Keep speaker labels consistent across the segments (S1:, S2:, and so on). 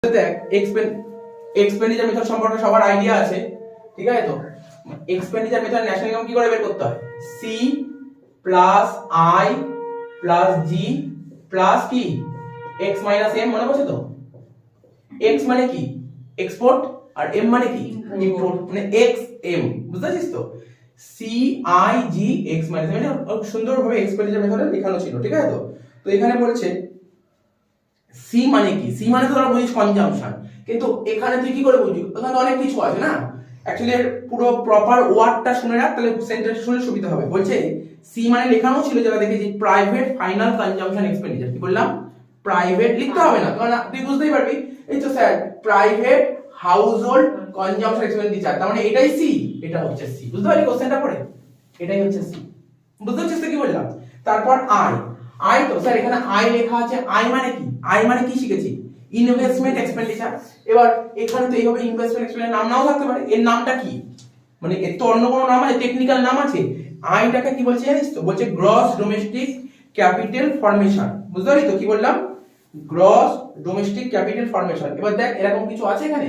S1: দেখ expenditure method সম্পর্কে সবার আইডিয়া আছে, ঠিক আছে? তো এক্সপেন্ডিচার মেথড ন্যাশনাল ইনকাম কি করে বের করতে হয়? C plus I plus G plus কি এক্স মাইনাস এম, মনে পড়ছে তো? এক্স মানে কি এক্সপোর্ট আর এম মানে কি ইম্পোর্ট, মানে এক্স এম, বুঝতে পারছিস তো? C I G X minus M, মানে সুন্দরভাবে এক্সপেন্ডিচার মেথডে লেখানো ছিল, ঠিক আছে? তো এখানে বলছে সি মানে কি, সি মানে তো তোরা বুঝিস কনজাম্পশন, কিন্তু এখানে তুই কি করে বুঝবি? ওখানে অনেক কিছু আছে না, অ্যাকচুয়ালি এর পুরো প্রপার ওয়ার্ডটা শুনে রাখ, তাহলে সেন্টেন্স শুনে সুবিধা হবে। বলছে সি মানে লেখানো ছিল যেটা দেখেছি প্রাইভেট ফাইনাল কনজাম্পশন এক্সপেন্ডিচার, কি বললাম? প্রাইভেট লিখতে হবে না, কারণ তুই বুঝতেই পারবি, এই তো sir private household consumption expenditure, তার মানে এটাই সি, এটা হচ্ছে সি, বুঝতে পারলি কোশ্চেনটা পড়ে? এটাই হচ্ছে সি, বুঝতে পারছিস তো কি বললাম? তারপর আই, আই তো স্যার এখানে আই লেখা আছে, আই মানে কি? আই মানে কি শিখেছি? Investment expenditure. এবার এখানে তো এইভাবে ইনভেস্টমেন্ট এক্সপেন্ডিচার নাম নাও থাকতে পারে, এর নামটা কি? মানে এর তো অন্য কোনো নাম আছে, টেকনিক্যাল নাম আছে। আইটাকে কি বলছে জানিস তো? বলছে গ্রস ডোমেস্টিক ক্যাপিটাল ফর্মেশন, বুঝতে পারলি তো কি বললাম? Gross domestic capital formation. এবার দেখ এরকম কিছু আছে এখানে,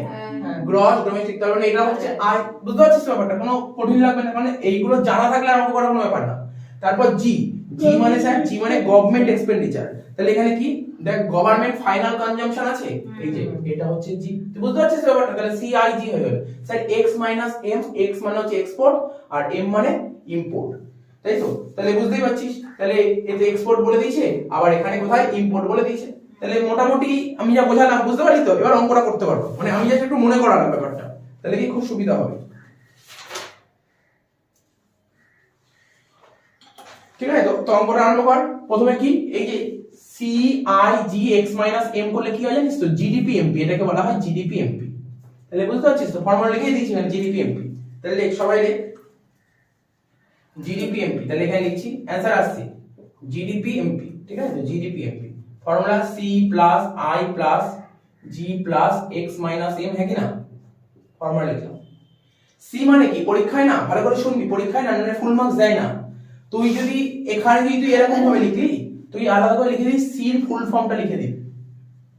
S1: গ্রস ডোমেস্টিক, তার মানে এটা হচ্ছে আই, বুঝতে পারছিস ব্যাপারটা? কোনো কঠিন লাগবে না, মানে এইগুলো জানা থাকলে আর অঙ্ক করার কোনো ব্যাপার না। তারপর জি, জি মানে স্যার, জি মানে গভর্নমেন্ট এক্সপেন্ডিচার, তাহলে এখানে কি দেখ গভর্নমেন্ট ফাইনাল কনজাম্পশন আছে, এই যে এটা হচ্ছে জি, তুই বুঝতে পারছিস ব্যাপারটা? তাহলে সি আই জি হয়ে গেল sir X minus M, X মানে হচ্ছে এক্সপোর্ট আর এম মানে ইম্পোর্ট, তাই তো? তাহলে বুঝতেই পারছিস, তাহলে এতে এক্সপোর্ট বলে দিয়েছে, আবার এখানে কোথায় ইম্পোর্ট বলে দিয়েছে। তাহলে মোটামুটি আমি যা বোঝালাম বুঝতে পারলি তো? এবার অঙ্কটা করতে পারবো, মানে আমি জাস্ট একটু মনে করালাম ব্যাপারটা, তাহলে কি খুব সুবিধা হবে, ঠিক আছে? তো অঙ্কটা আরম্ভ কর। প্রথমে কি এই যে C I G X minus M করলে কি হয় জানিস তো? জিডিপি এমপি, এটাকে বলা হয় জিডিপি এমপি। তাহলে বুঝতে পারছিস তো? ফর্মুলা লিখে দিয়েছি না, জিডিপি এমপি। তাহলে লিখ, সবাই লিখ জিডিপি এমপি। তাহলে এখানে লিখছি অ্যানসার আসছে জিডিপি এমপি, ঠিক আছে? তো GDP MP formula C plus I plus G plus X minus M, হ্যাঁ কি না? ফর্মুলা লিখলাম। সি মানে কি? পরীক্ষায় না, ভালো করে শুনবি, পরীক্ষায় না মানে ফুল মার্কস দেয় না। তুই যদি এখানে যদি তুই এরকম ভাবে লিখলি, তুই আলাদা করে লিখে দিস সির ফুল ফর্মটা লিখে দিবি,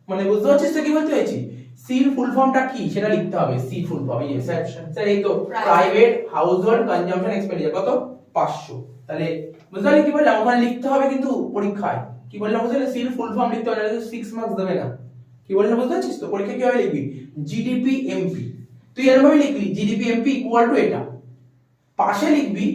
S1: মানে বুঝতে পারছিস তো কি বলতে চাইছি? সির ফুল ফর্মটা কি সেটা লিখতে হবে। সি ফুল ফর্ম এই স্যার, স্যার এই তো প্রাইভেট হাউসহোল্ড কনজাম্পশন এক্সপেন্ডিচার কত? 500। তাহলে বুঝতে পারলি কি বললাম? ওখানে লিখতে হবে কিন্তু পরীক্ষায় কি বললাম বুঝলি? সির ফুল ফর্ম লিখতে হবে, না 6 মার্কস দেবে না। কি বললাম বুঝতে পারছিস তো? পরীক্ষা কিভাবে লিখবি? জিডিপি এমপি, তুই এরকম ভাবে লিখবি জিডিপি এমপি ইকুয়াল টু এটা, পাশে লিখবি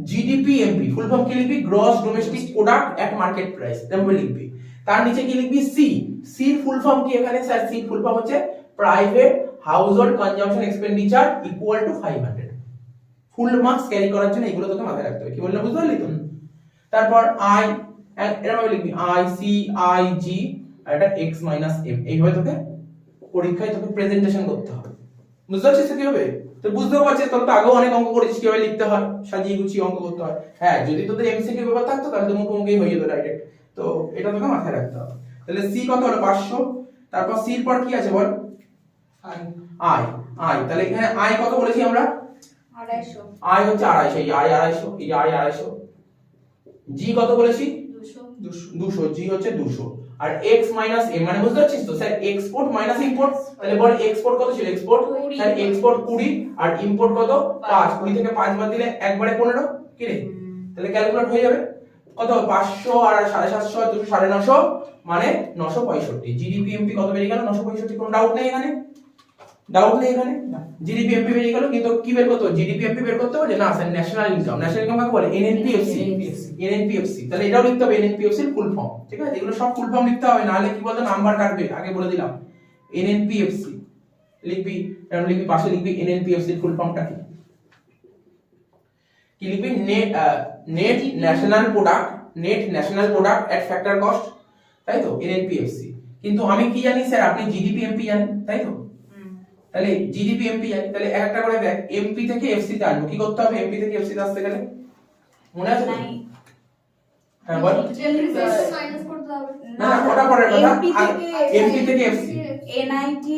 S1: জিডিপি এমপি ফুল ফর্ম কি লিখবি? গ্রস ডোমেস্টিক প্রোডাক্ট এট মার্কেট প্রাইস, এরকম লিখবি। তার নিচে কি লিখবি? সি, সির ফুল ফর্ম কি এখানে স্যার? সির ফুল ফর্ম হচ্ছে private household consumption expenditure equal to 500। Full marks carry করার জন্য এগুলো তোকে মাথায় রাখতে হবে, কি বললাম বুঝতে পারলি তো? তারপর আই, এরকম ভাবে লিখবি আই সি আই জি আর এটা এক্স মাইনাস এম, এইভাবে তোকে পরীক্ষায় তোকে প্রেজেন্টেশন করতে হবে, বুঝতে পারছিস কিভাবে? তো বুঝতেও পারছিস, তোর তো আগেও অনেক অঙ্ক করেছিস কিভাবে লিখতে হয়, সাজিয়ে গুছিয়ে অঙ্ক করতে হয়। হ্যাঁ, যদি তোদের এমসিকিউ ব্যাপার থাকতো তাহলে তো মুখোমুখি হয়ে যেত ডাইরেক্ট, তো এটা তোকে মাথায় রাখতে হবে। তাহলে সি কত হলো? 500। তারপর সির পর কি আছে বল? আই, আই তাহলে এখানে আই কত বলেছি আমরা?
S2: 250।
S1: আই হচ্ছে 250, এই আই 250, এই আই 250। জি কত বলেছি? 200, জি হচ্ছে 200। আর x মাইনাস m মানে বুঝতে পারছিস তো? স্যার এক্সপোর্ট মাইনাস ইম্পোর্ট, তাহলে বল এক্সপোর্ট কত ছিল? এক্সপোর্ট স্যার এক্সপোর্ট 20 আর ইম্পোর্ট কত? 5। 20 থেকে 5 বাদ দিলে একবারে 15, কি রে? তাহলে ক্যালকুলেট হয়ে যাবে কত? 500 আর 750 200 950 মানে 965। জিডিপি এমপি কত বেরিয়ে গেল? 965। কোনো ডাউট নেই এখানে? ডাউট নেই এখানে? জিডিপি এমপি বেরিয়ে গেল, কিন্তু কি বের করতে হবে? জিডিপি এমপি বের করতে হবে না sir, national income. National income কাকে বলে? এনএনপিএফসি, এনএনপিএফসি। তাহলে এটাও লিখতে হবে এনএনপিএফসি এর ফুল ফর্ম, ঠিক আছে? এগুলো সব ফুল ফর্ম লিখতে হবে, নাহলে কি বলতো নাম্বার কাটবে, আগে বলে দিলাম। এনএনপিএফসি লিখবি, এরকম লিখবি, পাশে লিখবি এনএনপিএফসি এর ফুল ফর্মটা কি? কি লিখবি? Net national product, net national product at factor cost, তাই তো? এনএনপিএফসি। কিন্তু আমি কি জানি স্যার? আপনি জিডিপি এমপি জানেন, তাই তো? তাহলে জিডিপি এমপি জানি, তাহলে একটা করে দেখ এমপি থেকে এফসি তে আনবো, কি করতে হবে এমপি থেকে এফসি তে আসতে গেলে? মনে আছে তো? হ্যাঁ বল।
S2: মাইনাস করতে হবে
S1: না না, ওটা পরের কথা। এমপি থেকে এফসি,
S2: এনআইটি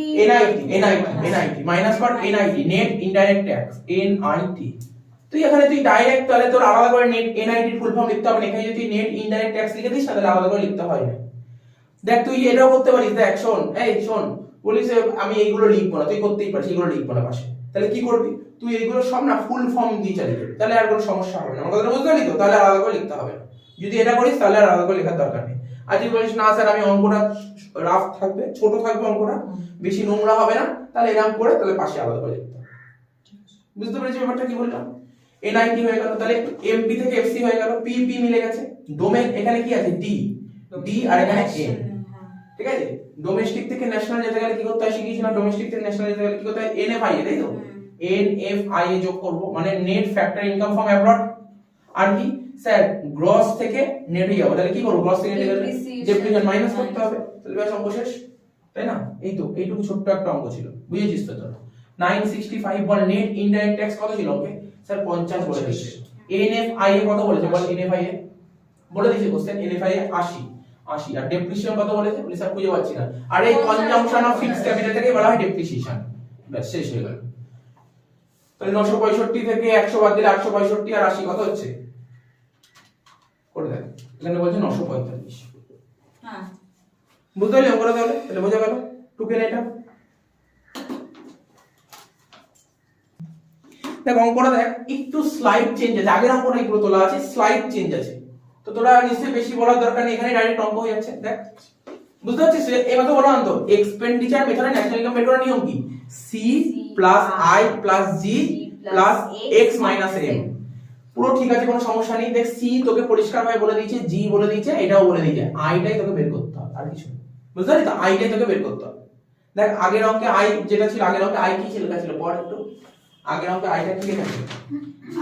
S1: এনআইটি মাইনাস কর NIT, net indirect tax, NIT. তুই এখানে তুই ডাইরেক্ট, তাহলে তোর আলাদা করে নেট এনআইটি ফুল ফর্ম লিখতে হবে না, এখানে যদি নেট ইনডাইরেক্ট ট্যাক্স লিখে দিস তাহলে আলাদা করে লিখতে হয় না। দেখ তুই এটাও করতে পারিস, দেখ শোন, এই শোন, বলিস আমি এইগুলো লিখবো না, তুই করতেই পারিস, এইগুলো লিখবো না পাশে। তাহলে কি করবি তুই, এইগুলো সব না ফুল ফর্ম দিয়ে চালিয়ে যাবি, তাহলে আর কোনো সমস্যা হবে না। আমার কথাটা বুঝতে পারলি তো? তাহলে আলাদা করে লিখতে হবে না। যদি এটা করিস তাহলে আর আলাদা করে লেখার দরকার নেই। আর যদি বলিস না স্যার আমি অঙ্কটা রাফ থাকবে, ছোট থাকবে অঙ্কটা, বেশি নোংরা হবে না, তাহলে এরকম করে তাহলে পাশে আলাদা করে লিখতে হবে। বুঝতে পেরেছি ব্যাপারটা কি বললাম? NIT হয়ে গেল, তাহলে MP থেকে FC হয়ে গেল, PP মিলে গেছে। ডোমেন এখানে কি আছে? D আর এখানে N, ঠিক আছে? ডোমেস্টিক থেকে ন্যাশনাল যেতে গেলে কি করতে হয় শিখিয়েছিলাম, ডোমেস্টিক থেকে ন্যাশনাল যেতে গেলে কি করতে হয়? NFIA, তাই তো? NFIA যোগ করব, মানে net factor income from abroad. আর কি স্যার গ্রস থেকে নেট হয়ে যাবে, তাহলে কি করব? গ্রস থেকে নেট গেলে ডেপ্রিসিয়েশন মাইনাস করতে হবে, তাহলে ব্যাস অঙ্ক শেষ, তাই না? এই তো এইটুকু ছোট্ট একটা অঙ্ক ছিল, বুঝেছিস তো তোরা? 965 বল নেট ইনডাইরেক্ট ট্যাক্স কত ছিল ওকে স্যার? 50 বলে দিয়েছে। NFIA কত বলেছে বল? NFIA বলে দিয়েছে কোশ্চেন, NFIA 80 আর ডেপ্রিসিয়েশন কত বলেছে? বলে স্যার খুঁজে পাচ্ছি না। আর এই কনজাম্পশন অফ ফিক্সড ক্যাপিটাল থেকে বলা হয় ডেপ্রিসিয়েশন, ব্যাস শেষ হয়ে গেল। তাহলে 965 থেকে 100 বাদ দিলে 865 আর 80 কত হচ্ছে? করে দেখ, এখানে বলছে 945।
S2: হ্যাঁ
S1: বুঝতে পারলি অঙ্কটা? তাহলে বোঝা গেল টুকেন এটা। দেখ অঙ্কটা দেখ একটু স্লাইড চেঞ্জ আছে, আগের অঙ্কটা একটু তোলা আছে, স্লাইড চেঞ্জ আছে, তো তোরা নিশ্চয়ই বেশি বলার দরকার নেই, এখানে ডাইরেক্ট অঙ্ক হয়ে যাচ্ছে। দেখ বুঝতে পারছিস? এবার তো বললাম তো এক্সপেন্ডিচার মেথডে ন্যাশনাল ইনকাম বের করার নিয়ম কি? C plus I plus G plus X minus M। পুরো ঠিক আছে, কোনো সমস্যা নেই। দেখ C তোকে পরিষ্কারভাবে বলে দিয়েছে, G বলে দিয়েছে, এটাও বলে দিয়েছে, I টাই তোকে বের করতে হবে, আর কিছু না। বুঝতে পারলি তো? I টাই তোকে বের করতে হবে। দেখ আগের অঙ্কে I যেটা ছিল, আগের অঙ্কে I কি ছিল? লেখা ছিল পড় একটু, আগের অঙ্কে I টা কি লেখা ছিল?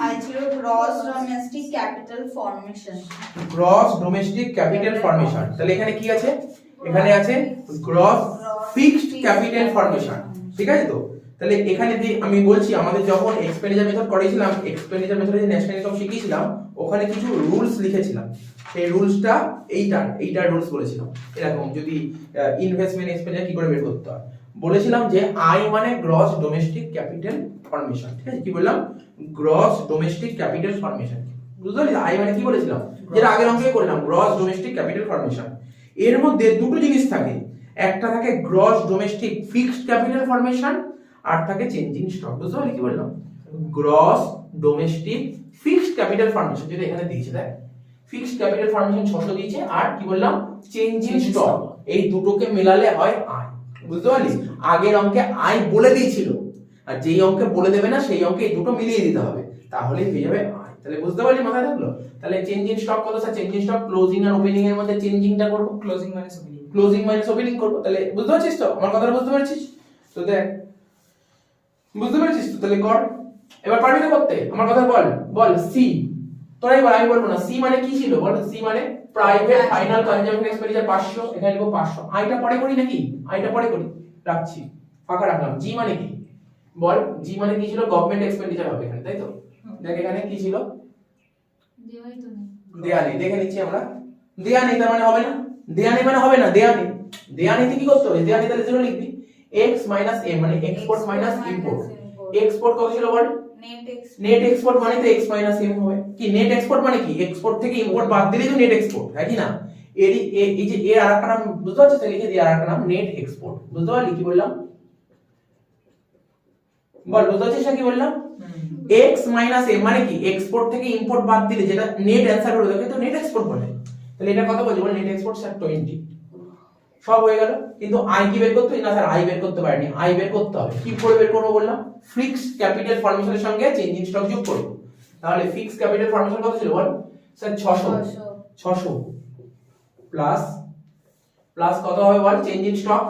S2: I ছিল gross domestic capital formation.
S1: Gross domestic capital formation, তাহলে এখানে কি আছে? এখানে আছে গ্রস ফিক্সড ক্যাপিটাল ফর্মেশন, ঠিক আছে তো? তাহলে এখানে যে আমি বলছি আমাদের যখন এক্সপেন্ডিচার মেথড করেছিলাম, এক্সপেন্ডিচার মেথডে যে ন্যাশনাল ইনকাম শিখিয়েছিলাম, ওখানে কিছু রুলস লিখেছিলাম। সেই রুলসটা এইটার রুলস বলেছিলাম এরকম, যদি ইনভেস্টমেন্ট এক্সপেন্ডিচার কি করে বের করতে হয় বলেছিলাম যে I মানে গ্রস ডোমেস্টিক ক্যাপিটাল ফর্মেশন, ঠিক আছে? কি বললাম? Gross domestic capital formation. বুঝতে পারলি? I মানে কি বলেছিলাম, যেটা আগের অঙ্কে করলাম, গ্রস ডোমেস্টিক ক্যাপিটাল ফর্মেশন। এর মধ্যে দুটো জিনিস থাকে, একটা থাকে gross domestic fixed capital formation, আর থাকে চেঞ্জিং স্টক। বুঝতে পারলি কি বললাম? Gross domestic fixed capital formation, যেটা এখানে দিয়েছে, দেখ ফিক্সড ক্যাপিটাল ফর্মেশন 600 দিয়েছে, আর কি বললাম? Changing stock. এই দুটোকে মেলালে হয় I। বুঝতে পারলি? আগের অঙ্কে I বলে দিয়েছিল, আর যেই অঙ্কে বলে দেবে না সেই অঙ্কে এই দুটো মিলিয়ে দিতে হবে, তাহলেই পেয়ে যাবে I। তাহলে বুঝতে পারলি? মাথায় থাকলো? তাহলে চেঞ্জিং স্টক কত স্যার? চেঞ্জিং স্টক ক্লোজিং আর ওপেনিং এর মধ্যে চেঞ্জিংটা করব, ক্লোজিং মাইনাস ওপেনিং করব। তাহলে বুঝতে পারছিস তো? আমার কথাটা বুঝতে পারছিস তো? দেখ বুঝতে পারছিস তো? তাহলে কর, এবার পারবি না করতে? আমার কথা বল C তোরাই বল, আমি বলবো না। C মানে কি ছিল বল? C মানে প্রাইভেট ফাইনাল কনজাম্পশন এক্সপেন্ডিচার 500, এখানে লিখব 500। আইটা পরে করি নাকি? আইটা পরে করি, রাখছি, ফাঁকা রাখলাম। G মানে কি বল? G মানে কি ছিল? গভর্নমেন্ট এক্সপেন্ডিচার হবে এখানে, তাই তো? দেখ এখানে কি ছিল?
S2: দেওয়াই তো নেই,
S1: দেয়া নেই, দেখে নিচ্ছি আমরা। দেয়া নেই তার মানে হবে না, দেয়া নেই মানে হবে না, দেয়া নেই কি করতে হবে? দেয়া নেই তাহলে 0 লিখবি। X মাইনাস M মানে এক্সপোর্ট মাইনাস ইম্পোর্ট। এক্সপোর্ট কত ছিল বল? নেট এক্সপোর্ট মানে তো X মাইনাস M হবে। কি নেট এক্সপোর্ট মানে কি? এক্সপোর্ট থেকে ইম্পোর্ট বাদ দিলেই তো নেট এক্সপোর্ট, হয় কি না? এই যে এর আরেকটা নাম বুঝতে পারছিস? তাহলে লিখে দিই আরেকটা নাম নেট এক্সপোর্ট। বুঝতে পারলি কি বললাম? বল বুঝতে পারছিস কি বললাম? X মাইনাস M মানে কি? এক্সপোর্ট থেকে ইম্পোর্ট বাদ দিলে যেটা নেট অ্যানসার হবে তাকে তো নেট এক্সপোর্ট বলে। তাহলে এটা কত বলছি বল? Net export sir 20। সব হয়ে গেল, কিন্তু I কি বের করতে হবে? না স্যার I বের করতে পারিনি, I বের করতে হবে। কি করে বের করব বললাম? ফিক্সড ক্যাপিটাল ফর্মেশনের সঙ্গে চেঞ্জিং স্টক যোগ করব। তাহলে ফিক্সড ক্যাপিটাল ফর্মেশন কত ছিল বল? স্যার 600 প্লাস কত হবে বল? চেঞ্জিং স্টক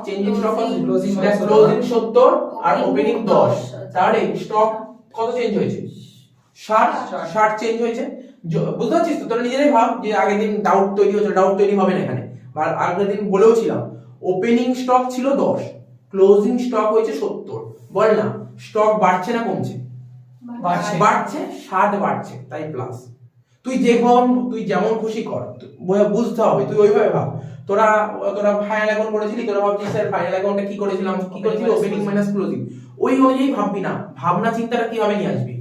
S1: কত? ক্লোজিং 70 আর ওপেনিং 10। তাহলে স্টক কত চেঞ্জ হয়েছে? 60 চেঞ্জ হয়েছে। বুঝতে পারছিস তো? তোরা নিজেরাই ভাব যে আগের দিন ডাউট তৈরি হয়েছে, ডাউট তৈরি হবে না এখানে। আর আগের দিন বলেও ছিলাম ওপেনিং স্টক ছিল 10, ক্লোজিং স্টক হয়েছে 70। বল না স্টক বাড়ছে না কমছে? বাড়ছে, 60 বাড়ছে, তাই প্লাস। তুই যেমন খুশি কর, বুঝতে হবে, তুই ওইভাবে ভাব। তোরা ফাইনাল অ্যাকাউন্ট করেছিলি, তোরা ভাবছিস স্যার ফাইনাল অ্যাকাউন্টে কি করেছিলাম, ওপেনিং মাইনাস ক্লোজিং। ওই অনুযায়ী ভাববি না, ভাবনা চিন্তাটা কিভাবে নিয়ে আসবি?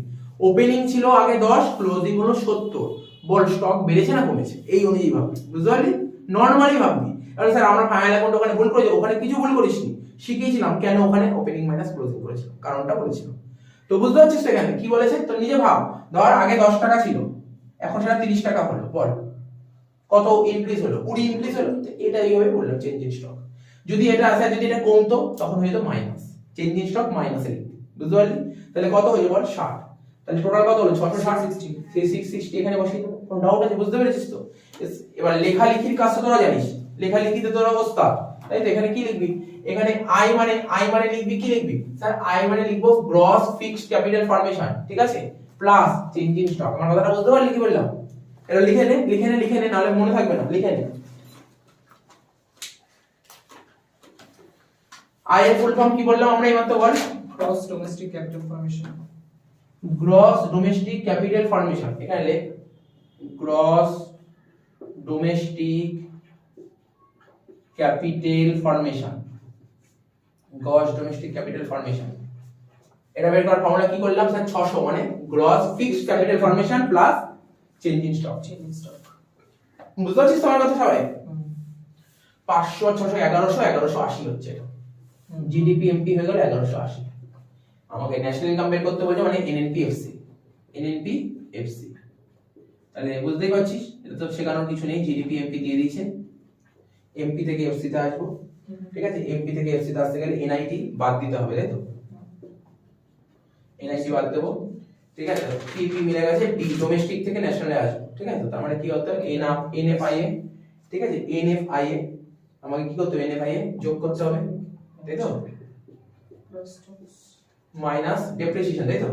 S1: ওপেনিং ছিল আগে 10, ক্লোজিং হলো 70, বল স্টক বেড়েছে না কমেছে? এই অনুযায়ী ভাববি। বুঝতে পারলি? নরমালি ভাববি। আর স্যার আমরা ফাইনাল অ্যাকাউন্ট ওখানে ভুল করেছি, ওখানে কিছু ভুল করিসনি, শিখিয়েছিলাম কেন ওখানে ওপেনিং মাইনাস ক্লোজিং করেছিলাম, কারণটা বলেছিলাম। তো বুঝতে পারছিস এখানে কি বলেছে? তো নিজে ভাব, ধর আগে 10 টাকা ছিল, এখন সেটা 30 টাকা হলো, বল কত ইনক্রিজ হলো? 20 ইনক্রিজ হলো। তো এটা এইভাবে বললাম চেঞ্জ ইন স্টক। যদি এটা আসে, যদি এটা কমতো তখন হয়ে যেত মাইনাস, চেঞ্জ ইন স্টক মাইনাসে লিখবি, বুঝতে পারলি? তাহলে কত হয়ে যাবে বল? 60। তাহলে টোটাল কত হলো? 660। সেই 660 এখানে বসিয়ে দাও। কোনো ডাউট আছে? বুঝতে পেরেছিস তো? এবার লেখালেখির কাজটা তোরা জানিস, লেখালেখিতে তোরা ওস্তাদ, তাই তো? এখানে কি লিখবি? এখানে আই মানে লিখবি, কি লিখবি স্যার? আই মানে লিখবো গ্রস ফিক্সড ক্যাপিটাল ফর্মেশন, ঠিক আছে, প্লাস চেঞ্জ ইন স্টক। আমার কথাটা বুঝতে পারলি কি বললাম? এটা লিখে নে নাহলে মনে থাকবে না, লিখে নে। আই এর ফুল ফর্ম কি বললাম আমরা এইমাত্র? বল।
S3: Gross domestic capital formation.
S1: Gross domestic capital formation, এখানে লেখ gross domestic capital formation, gross domestic capital formation. এটা বের করার ফর্মুলা কি করলাম স্যার? 600 মানে gross fixed capital formation plus change in stock. বুঝতে পারছিস তোমার কথা সবাই? 500 600 1100 1180 হচ্ছে এটা। জিডিপি এমপি হয়ে গেল 1180। আমাকে ন্যাশনাল ইনকাম বের করতে বলছে, মানে এনএনপি এফসি। তাহলে বুঝতেই পারছিস এটা তো শেখানোর কিছু নেই, জিডিপি এমপি দিয়ে দিয়েছে। এমপি থেকে এফসি তে আসবো, ঠিক আছে? এমপি থেকে এফসি তে আসতে গেলে এনআইটি বাদ দিতে হবে, তাই তো? এনআইটি বাদ দেবো, ঠিক আছে? পিপি মিলে গেছে, ডি ডোমেস্টিক থেকে ন্যাশনালে আসবো, ঠিক আছে? তার মানে কি হতে হবে? এনএফআইএ, ঠিক আছে? এনএফআইএ আমাকে কি করতে হবে? এনএফআইএ যোগ করতে হবে, তাই তো? মাইনাস ডেপ্রিসিয়েশন, তাই তো?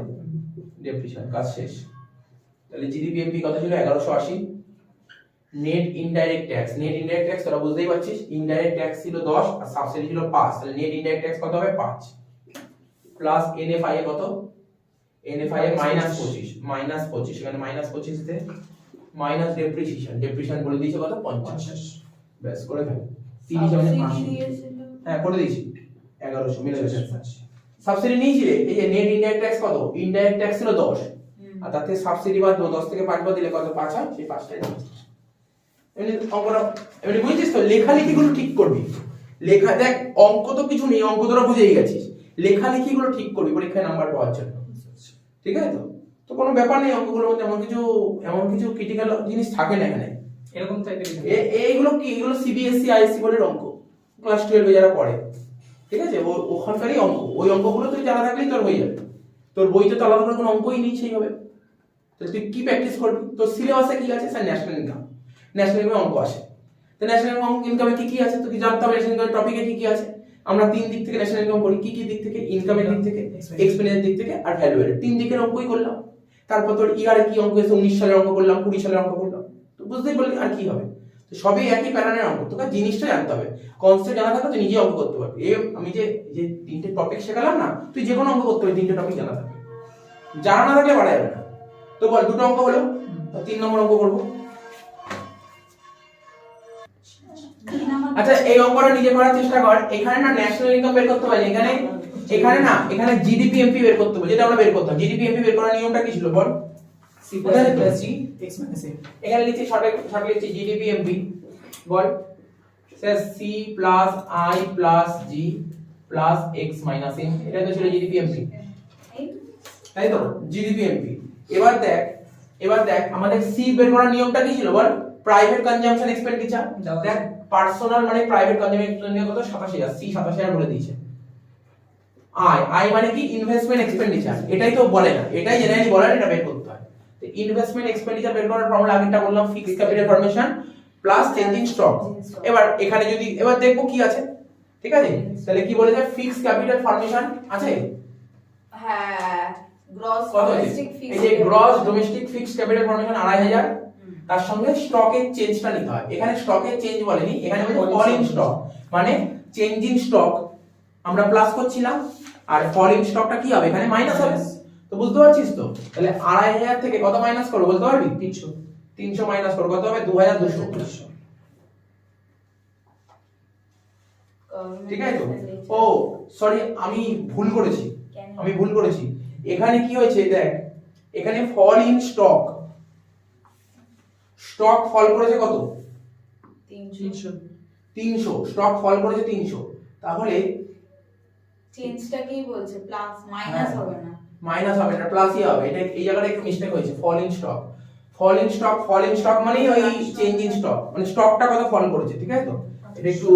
S1: ডেপ্রিসিয়েশন, কাজ শেষ। তাহলে জিডিপি এমপি কত ছিল? 1180। নেট ইনডাইরেক্ট ট্যাক্স তোরা বুঝতেই পারছিস, ইনডাইরেক্ট ট্যাক্স ছিল 10 আর সাবসিডি ছিল 5, তাহলে নেট ইনডাইরেক্ট ট্যাক্স কত হবে? 5 প্লাস এনএফআইএ কত? এনএফআইএ -25 এখানে -25 তে মাইনাস ডেপ্রিসিয়েশন বলে দিয়েছে কত? 50। ব্যাস করে ফেল। 30 মানে 500। হ্যাঁ করে দিয়েছি, 1100 মিলে গেছে। সাবসিডি নিয়েছি রে, এই যে নেট ইনডাইরেক্ট ট্যাক্স কত? ইনডাইরেক্ট ট্যাক্স ছিল 10 আর তাতে সাবসিডি বাদ 10 থেকে 5 বাদ দিলে কত? 5 হয়, সেই 5টাই দিয়েছি। এমনি অঙ্কটা এমনি বুঝছিস তো? লেখালেখিগুলো ঠিক করবি। লেখা দেখ, অঙ্ক তো কিছু নেই, অঙ্ক তোরা বুঝেই গেছিস, লেখালেখিগুলো ঠিক করবি পরীক্ষায় নাম্বার পাওয়ার জন্য, ঠিক আছে তো? তো কোনো ব্যাপার নেই, অঙ্কগুলোর মধ্যে এমন কিছু ক্রিটিক্যাল জিনিস থাকে না এখানে।
S3: এরকম টাইপের
S1: এইগুলো কি? এগুলো সিবিএসসি আইএসসি বোর্ডের অঙ্ক, ক্লাস 12 এ যারা পড়ে, ঠিক আছে? ওখানকারই অঙ্ক, ওই অঙ্কগুলো তুই জানা থাকলেই তোর হয়ে যাবে। তোর বইতে তো আলাদা করে কোনো অঙ্কই নেই সেইভাবে, তাহলে তুই কি প্র্যাকটিস করবি? তোর সিলেবাসে কি আছে স্যার? ন্যাশনাল ইনকাম অঙ্ক আসে। তো ন্যাশনাল ইনকামে কি কি আছে তুই জানতে হবে। ন্যাশনাল ইনকামের টপিকে কি কি আছে? আমরা 3 দিক থেকে ন্যাশনাল ইনকাম করি। কি কি দিক থেকে? ইনকামের দিক থেকে, এক্সপেন্সের দিক থেকে আর ভ্যালুয়ের। 3 দিকের অঙ্কই করলাম। তারপর তোর ইয়ারে কি অঙ্ক এসে? 19 সালের অঙ্ক করলাম, 20 সালের অঙ্ক করলাম। তো বুঝতেই পারলি আর কি হবে? তো সবই একই প্যাটার্নের অঙ্ক, তোকে জিনিসটা জানতে হবে। কনসেপ্ট জানা থাকলে তুই নিজে অঙ্ক করতে পারবি। আমি যে 3টে টপিক শেখালাম না, তুই যে কোনো অঙ্ক করতে পারবি, 3টে টপিক জানা থাকবে। জানা না থাকলে পারা যাবে না। তো বল, 2টো অঙ্ক হলো, 3 নম্বর অঙ্ক করবো। আচ্ছা এই অঙ্কটা নিজে করার চেষ্টা কর। এখানে না ন্যাশনাল ইনকাম বের করতে পারি, এখানে জিডিপি এমপি বের করতে হবে, যেটা আমরা বের করতাম। জিডিপি এমপি বের করার নিয়মটা কি ছিল বল?
S3: c + g x - a।
S1: এখানে লিখছি শর্টে লিখছি জিডিপি এমপি, বল sir c plus i plus g plus x minus m, এটা তো ছিল জিডিপি এমপি, তাই তো? GDP MP. এবার দেখ আমাদের c বের করার নিয়মটা কি ছিল বল? Private consumption expenditure. দেখ পার্সোনাল মানে প্রাইভেট কনজাম্পশন এক্সপেন্ডিচার কত? 27000, c 27000 বলে দিয়েছে। i মানে কি? Investment expenditure. এটাই তো বলে না, এটাই জেনারেলি বলে না, এটা বের করতে হয়। তো ইনভেস্টমেন্ট এক্সপেন্ডিচার বের করার ফর্মুলা আগেরটা বললাম, fixed capital formation plus change in stock. এবার এখানে যদি এবার দেখবো কি আছে, ঠিক আছে? তাহলে কি বলেছে? ফিক্সড ক্যাপিটাল ফর্মেশন আছে,
S2: হ্যাঁ, গ্রস
S1: কত আছে?
S2: ডোমেস্টিক
S1: এই যে gross domestic fixed capital formation 2500, তার সঙ্গে স্টকের চেঞ্জটা নিতে হয়। এখানে স্টকের চেঞ্জ বলেনি, এখানে বলেছে ফল ইন স্টক, মানে চেঞ্জ ইন স্টক আমরা প্লাস করছিলাম আর ফল ইন স্টকটা কি হবে? এখানে মাইনাস হবে। তো বুঝতে পারছিস তো? তাহলে 2500 থেকে কত মাইনাস করব বলতে পারবি? 300 মাইনাস করব কত হবে? 2200। ঠিক আছে তো? ও সরি, আমি ভুল করেছি। এখানে কি হয়েছে দেখ, এখানে ফল ইন স্টক ফল করেছে কত?
S2: 300।
S1: 300 স্টক ফল করেছে 300। তাহলে
S2: চেঞ্জটা কি বলছে প্লাস মাইনাস হবে না
S1: মাইনাস হবে না, প্লাসই হবে। এটা এই জায়গাটা একটু মিস্টেক হয়েছে, fall in stock. Fall in stock মানে ওই চেঞ্জ ইন স্টক, মানে স্টকটা কত ফল করেছে, ঠিক আছে তো? এটা একটু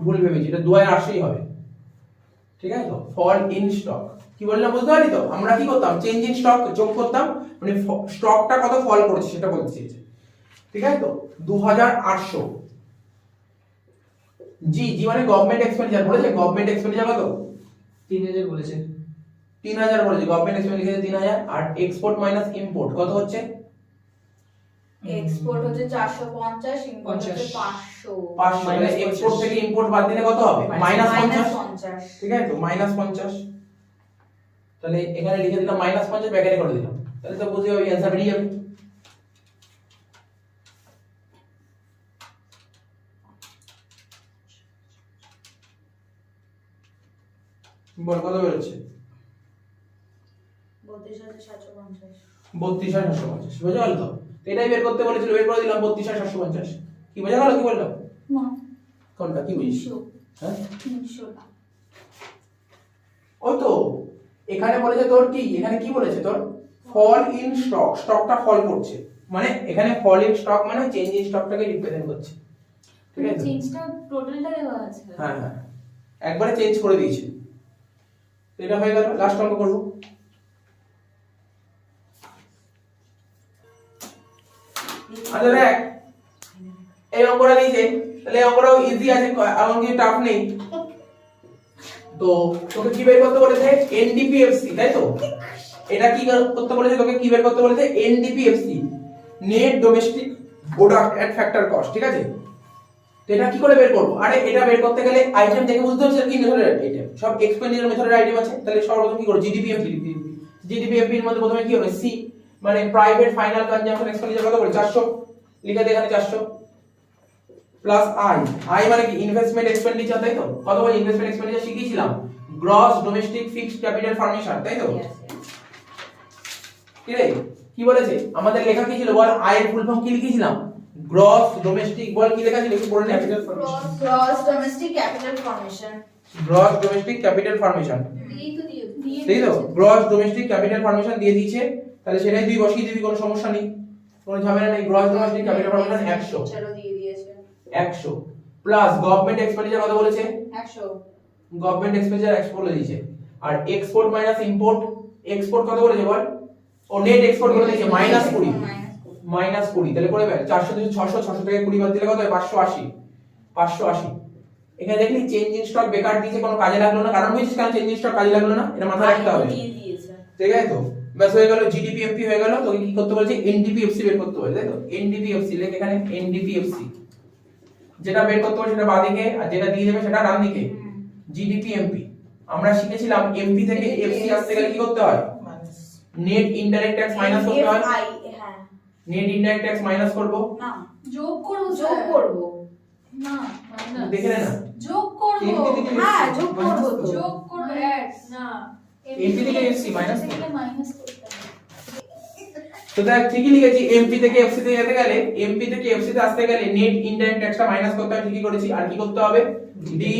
S1: ভুল ভেবেছি, এটা 2080 হবে, ঠিক আছে তো? ফল ইন স্টক কি বললাম বুঝতে পারলি তো? আমরা কি করতাম, চেঞ্জ ইন স্টক যোগ করতাম, মানে স্টকটা কত ফল করেছে সেটা বলতে চেয়েছে, ঠিক আছে তো? 2800। জি জি মানে গভর্নমেন্ট এক্সপেন্ডিচার বলেছে, গভর্নমেন্ট এক্সপেন্ডিচার কত?
S3: 3000 বলেছে।
S1: 3000 বলেছে, গভর্নমেন্ট এক্সপেন্ডিচার লিখেছে 3000। আর এক্সপোর্ট মাইনাস ইম্পোর্ট কত হচ্ছে?
S2: এক্সপোর্ট হচ্ছে 450, ইম্পোর্ট হচ্ছে 500।
S1: 500, মানে
S3: -50
S1: এক্সপোর্ট থেকে ইম্পোর্ট বাদ দিলে কত হবে? -50,
S2: -50।
S1: ঠিক আছে তো? -50। তাহলে এখানে লিখে দিলাম -50, ব্র্যাকেটে করে দিলাম, তাহলে তো বুঝে যাবে, অ্যানসার বেরিয়ে যাবে। বল কত বেরোচ্ছে?
S2: 32,750।
S1: 32,750, বোঝা গেল তো? এটাই বের করতে বলেছিল, বের করে দিলাম 32,750। কি বোঝা গেল, কি বললাম?
S2: না
S1: কোনটা কি বুঝিস?
S2: 300
S1: হ্যাঁ
S2: 300 টা
S1: ওই তো এখানে বলেছে তোর কি, এখানে কি বলেছে তোর? ফল ইন স্টক, স্টকটা ফল করছে, মানে এখানে ফল ইন স্টক মানে চেঞ্জ ইন স্টকটাকে রিপ্রেজেন্ট করছে, ঠিক আছে?
S2: চেঞ্জটা টোটালটা দেওয়া আছে।
S1: হ্যাঁ হ্যাঁ, একবারে চেঞ্জ করে দিয়েছে। তো এটা হয়ে গেল, লাস্ট অঙ্ক করব। আচ্ছা দেখ, এই অঙ্কটা দিয়েছে, তাহলে এই অঙ্কটাও ইজি আছে, এমন কি টাফ নেই। তো তোকে কি বের করতে বলেছে? এনডিপিএফসি, তাই তো? এটা কি করতে বলেছে তোকে, কি বের করতে বলেছে? NDPFC, net domestic product and factor cost, ঠিক আছে? তো এটা কি করে বের করব? আরে এটা বের করতে গেলে আইটেম দেখে বুঝতে হচ্ছে কি মেথডের আইটেম, সব এক্সপেন্ডিচার মেথডের আইটেম আছে। তাহলে সর্বপ্রথম কি করব? জিডিপিএফপি এর মধ্যে প্রথমে কি হবে? সি মানে প্রাইভেট ফাইনাল কনজাম্পশন এক্সপেন্ডিচার কত বলে? 400, লিখে দে এখানে 400 প্লাস আই মানে কি? ইনভেস্টমেন্ট এক্সপেন্ডিচার, তাই তো? কত বলে ইনভেস্টমেন্ট এক্সপেন্ডিচার শিখিয়েছিলাম? Gross domestic fixed capital formation, তাই তো? কি রে, কি বলেছে আমাদের লেখা কি ছিল বল? আয়ের ফুল ফর্ম কি লিখেছিলাম? গ্রস ডোমেস্টিক, বল কি লেখা ছিল, একটু পড়ে নে।
S3: Capital formation.
S2: Gross domestic capital formation.
S1: Gross domestic capital formation,
S2: এই তো দিয়ে
S1: তাই তো? গ্রস ডোমেস্টিক ক্যাপিটাল ফর্মেশন দিয়ে দিয়েছে, তাহলে সেটাই তুই বসিয়ে দিবি, কোনো সমস্যা নেই, কোনো ঝামেলা নেই। গ্রস ডোমেস্টিক ক্যাপিটাল ফর্মেশন 100,
S2: চলো দিয়ে দিয়েছে
S1: 100 প্লাস গভর্নমেন্ট এক্সপেন্ডিচার কত বলেছে?
S2: 100।
S1: গভর্নমেন্ট এক্সপেন্ডিচার 100 বলে দিয়েছে। আর এক্সপোর্ট মাইনাস ইম্পোর্ট, এক্সপোর্ট কত বলেছে বল? ও নেট এক্সপোর্ট বলে দিয়েছে -20, -20, তাহলে করে বের 400 থেকে 600, 600 থেকে 20 বাদ দিলে কত হয়? 580, 580। এখানে দেখলি চেঞ্জ ইন স্টক বেকার দিয়েছে, কোনো কাজে লাগলো না। কারণ বুঝছিস কেন চেঞ্জ ইন স্টক কাজে লাগলো না? এটা মাথায় রাখতে হবে,
S2: দিয়ে দিয়েছে।
S1: ঠিক আছে তো? ব্যাস হয়ে গেল, জিডিপিএফপি হয়ে গেল। তোকে কি করতে বলছে? এনডিপিএফসি বের করতে বলছে, তাই তো? এনডিপিএফসি লেখ এখানে, এনডিপিএফসি যেটা বের করতে বলছে সেটা বাঁ দিকে, আর যেটা দিয়ে দেবে সেটা ডান দিকে। জিডিপিএমপি আমরা শিখেছিলাম এমপি থেকে এফসি আসতে গেলে কি করতে হয়? নেট ইনডাইরেক্ট ট্যাক্স মাইনাস করতে হয়।
S2: হ্যাঁ
S1: নেট ইনডাইরেক্ট ট্যাক্স মাইনাস করব,
S2: না যোগ করব, যোগ করব না মাইনাস,
S1: দেখে নে না।
S2: যোগ করব,
S1: এমপি থেকে
S2: হ্যাঁ
S1: FC,
S2: যোগ করব,
S3: minus করব।
S2: যোগ করব অ্যাড না
S3: এমপি থেকে এফসি মাইনাস করব।
S2: মাইনাস করতে হবে।
S1: তো দেখ ঠিকই লিখেছি, এমপি থেকে এফসি তে যেতে গেলে, এমপি থেকে এফসি তে আসতে গেলে নেট ইনডাইরেক্ট ট্যাক্সটা মাইনাস করতে হয়, ঠিকই করেছি। আর কি করতে হবে? ডি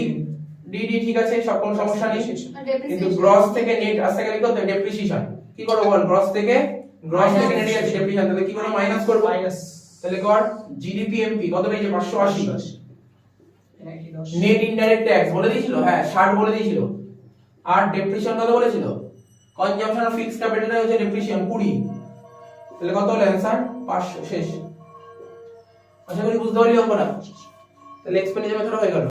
S1: ডি ঠিক আছে, সব কোনো সমস্যা নেই। কিন্তু গ্রস থেকে নেট আসতে গেলে কি করতে হবে? ডেপ্রিসিয়েশন। কি করব বল? গ্রস থেকে নেট যাচ্ছে ডেপ্রিসিয়েশন, তাহলে কি করব? মাইনাস করব।
S3: মাইনাস
S1: তাহলে কর জিডিপিএমপি কত পেয়েছে? 580।
S3: একই 10।
S1: নেট ইনডাইরেক্ট ট্যাক্স বলে দিয়েছিল, হ্যাঁ 60 বলে দিয়েছিল। আর ডেপ্রিসিয়েশন কত বলেছিল? কনজাম্পশন অফ ফিক্সড ক্যাপিটাল হচ্ছে ডেপ্রিসিয়েশন 20। তাহলে কত হলো অ্যানসার? 500। শেষ। আশা করি বুঝতে পারলি অঙ্কটা। তাহলে এক্সপেন্ডিচার মেথড হয়ে গেল।